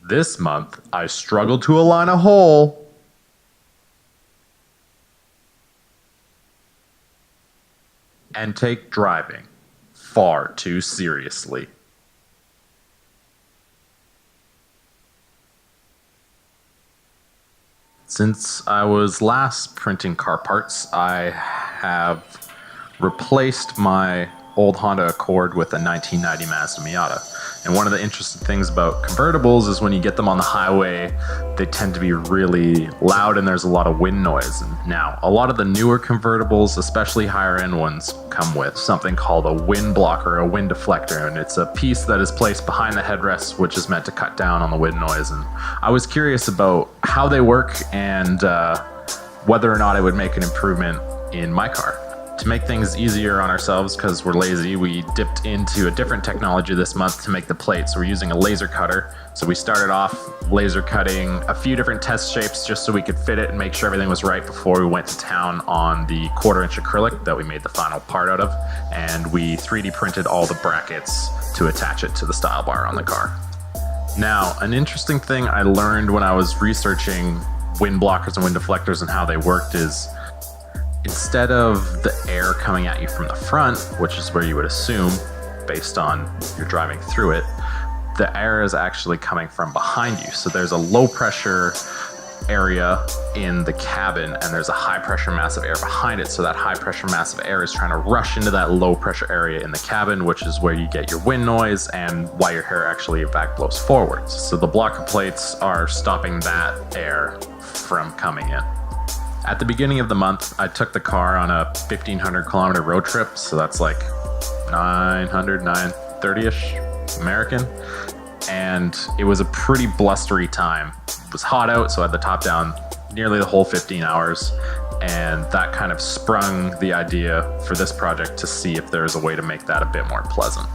This month, I struggled to align a hole and take driving far too seriously. Since I was last printing car parts, I have replaced my old Honda Accord with a 1990 Mazda Miata. And one of the interesting things about convertibles is when you get them on the highway, they tend to be really loud and there's a lot of wind noise. And now, a lot of the newer convertibles, especially higher end ones, come with something called a wind blocker, a wind deflector, and it's a piece that is placed behind the headrest, which is meant to cut down on the wind noise. And I was curious about how they work and whether or not it would make an improvement in my car. To make things easier on ourselves, because we're lazy, we dipped into a different technology this month to make the plates. We're using a laser cutter. So we started off laser cutting a few different test shapes just so we could fit it and make sure everything was right before we went to town on the 1/4" acrylic that we made the final part out of. And we 3D printed all the brackets to attach it to the style bar on the car. Now, an interesting thing I learned when I was researching wind blockers and wind deflectors and how they worked is, instead of the air coming at you from the front, which is where you would assume based on you're driving through it, the air is actually coming from behind you. So there's a low pressure area in the cabin and there's a high pressure mass of air behind it. So that high pressure mass of air is trying to rush into that low pressure area in the cabin, which is where you get your wind noise and why your hair actually in fact blows forwards. So the blocker plates are stopping that air from coming in. At the beginning of the month, I took the car on a 1,500 kilometer road trip. So that's like 930-ish American. And it was a pretty blustery time. It was hot out, so I had the top down nearly the whole 15 hours. And that kind of sprung the idea for this project to see if there's a way to make that a bit more pleasant.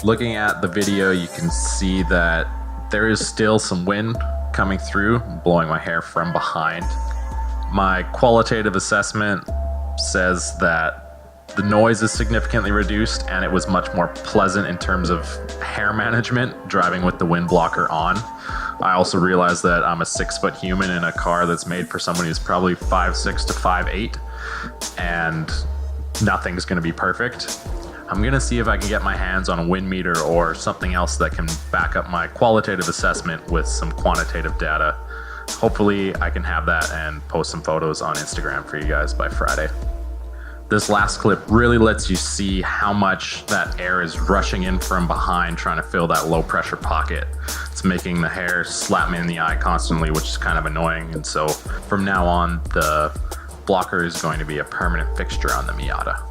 Looking at the video, you can see that there is still some wind coming through, blowing my hair from behind. My qualitative assessment says that the noise is significantly reduced and it was much more pleasant in terms of hair management driving with the wind blocker on. I also realized that I'm a 6-foot human in a car that's made for someone who's probably 5'6" to 5'8", and nothing's gonna be perfect. I'm gonna see if I can get my hands on a wind meter or something else that can back up my qualitative assessment with some quantitative data. Hopefully I can have that and post some photos on Instagram for you guys by Friday. This last clip really lets you see how much that air is rushing in from behind trying to fill that low pressure pocket. It's making the hair slap me in the eye constantly, which is kind of annoying. And so from now on, the blocker is going to be a permanent fixture on the Miata.